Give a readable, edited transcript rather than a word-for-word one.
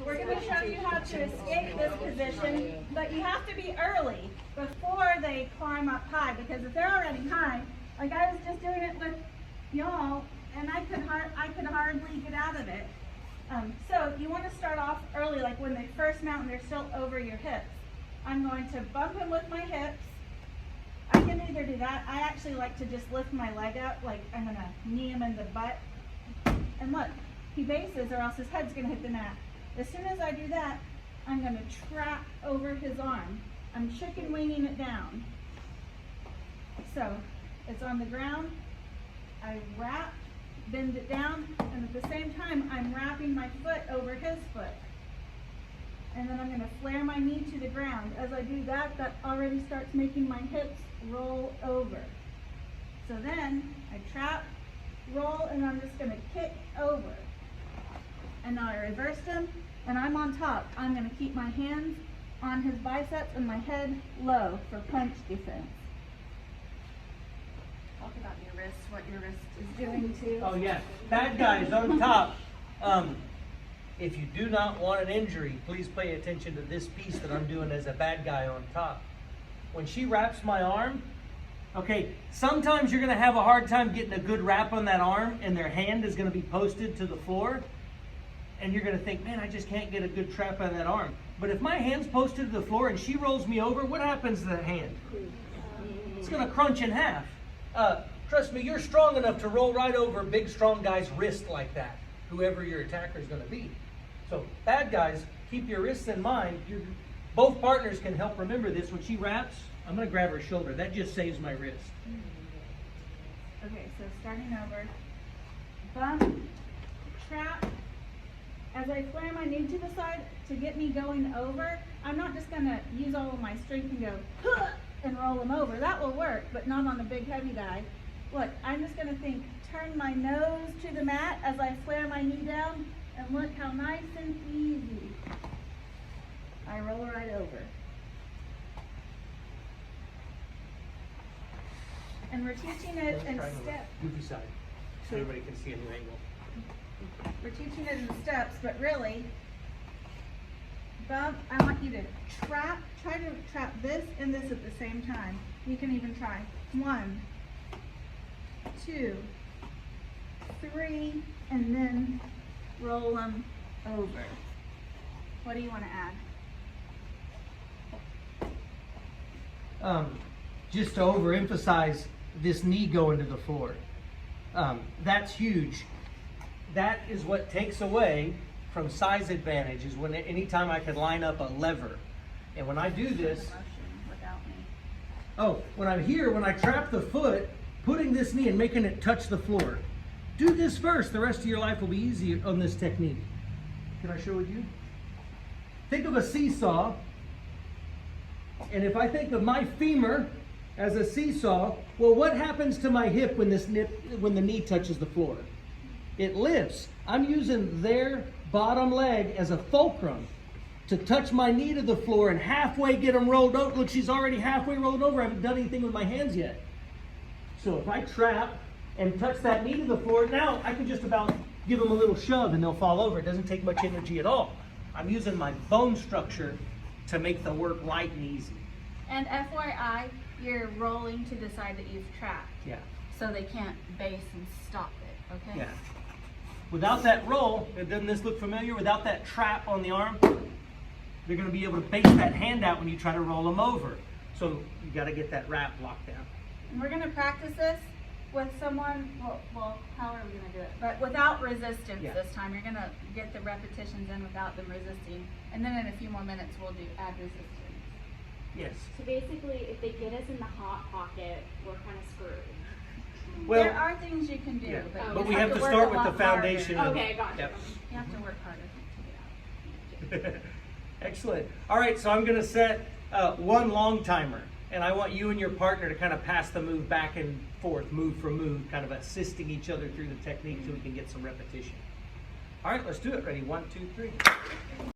We're going to show you how to escape this position, but you have to be early before they climb up high, because if they're already high, like I was just doing it with y'all, and I could hardly get out of it. So you want to start off early, like when they first mount and they're still over your hips. I'm going to bump him with my hips. I can either do that. I actually like to just lift my leg up, like I'm going to knee him in the butt. And look, he bases or else his head's going to hit the mat. As soon as I do that, I'm going to trap over his arm. I'm chicken winging it down. So it's on the ground. I wrap, bend it down, and at the same time, I'm wrapping my foot over his foot. And then I'm going to flare my knee to the ground. As I do that, that already starts making my hips roll over. So then I trap, roll, and I'm just going to kick over. And now I reversed him, and I'm on top. I'm going to keep my hands on his biceps and my head low for punch defense. Talk about your wrist, what your wrist is doing too. Oh yeah, bad guys on top. If you do not want an injury, please pay attention to this piece that I'm doing as a bad guy on top. When she wraps my arm, okay, sometimes you're gonna have a hard time getting a good wrap on that arm and their hand is gonna be posted to the floor. And you're gonna think, man, I just can't get a good trap on that arm. But if my hand's posted to the floor and she rolls me over, what happens to the hand? It's gonna crunch in half. Trust me, you're strong enough to roll right over a big, strong guy's wrist like that, whoever your attacker is gonna be. So bad guys, keep your wrists in mind. Both partners can help remember this. When she wraps, I'm gonna grab her shoulder. That just saves my wrist. Okay, so starting over. Bump, trap. As I flare my knee to the side to get me going over, I'm not just gonna use all of my strength and go, huh, and roll him over. That will work, but not on a big heavy guy. Look, I'm just gonna turn my nose to the mat as I flare my knee down, and look how nice and easy I roll right over. And we're teaching it in steps. Goofy side, so everybody can see a new angle. We're teaching it in steps, but really, bump, I want you to try to trap this and this at the same time. You can even try 1, 2, 3, and then roll them over. What do you want to add? Just to overemphasize this knee going to the floor. That's huge. That is what takes away from size advantage, is when anytime I could line up a lever. And when I do this, when I'm here, when I trap the foot, putting this knee and making it touch the floor. Do this first. The rest of your life will be easy on this technique. Can I share with you? Think of a seesaw. And if I think of my femur as a seesaw, well, what happens to my hip when the knee touches the floor? It lifts. I'm using their bottom leg as a fulcrum to touch my knee to the floor and halfway get them rolled out. Look, she's already halfway rolled over. I haven't done anything with my hands yet. So if I trap and touch that knee to the floor, now I can just about give them a little shove and they'll fall over. It doesn't take much energy at all. I'm using my bone structure to make the work light and easy. And FYI, you're rolling to the side that you've trapped. Yeah. So they can't base and stop it, okay? Yeah. Without that roll, doesn't this look familiar? Without that trap on the arm, they're going to be able to base that hand out when you try to roll them over. So you got to get that wrap locked down. And we're going to practice this with someone, well, how are we going to do it? But without resistance this time. You're going to get the repetitions in without them resisting. And then in a few more minutes, we'll add resistance. Yes. So basically, if they get us in the hot pocket, we're kind of screwed. Well, there are things you can do, but we have to start with the foundation. Okay, gotcha. Yep. You have to work harder to get out. Excellent. All right, so I'm going to set one long timer, and I want you and your partner to kind of pass the move back and forth, move for move, kind of assisting each other through the technique so we can get some repetition. All right, let's do it. Ready? 1, 2, 3.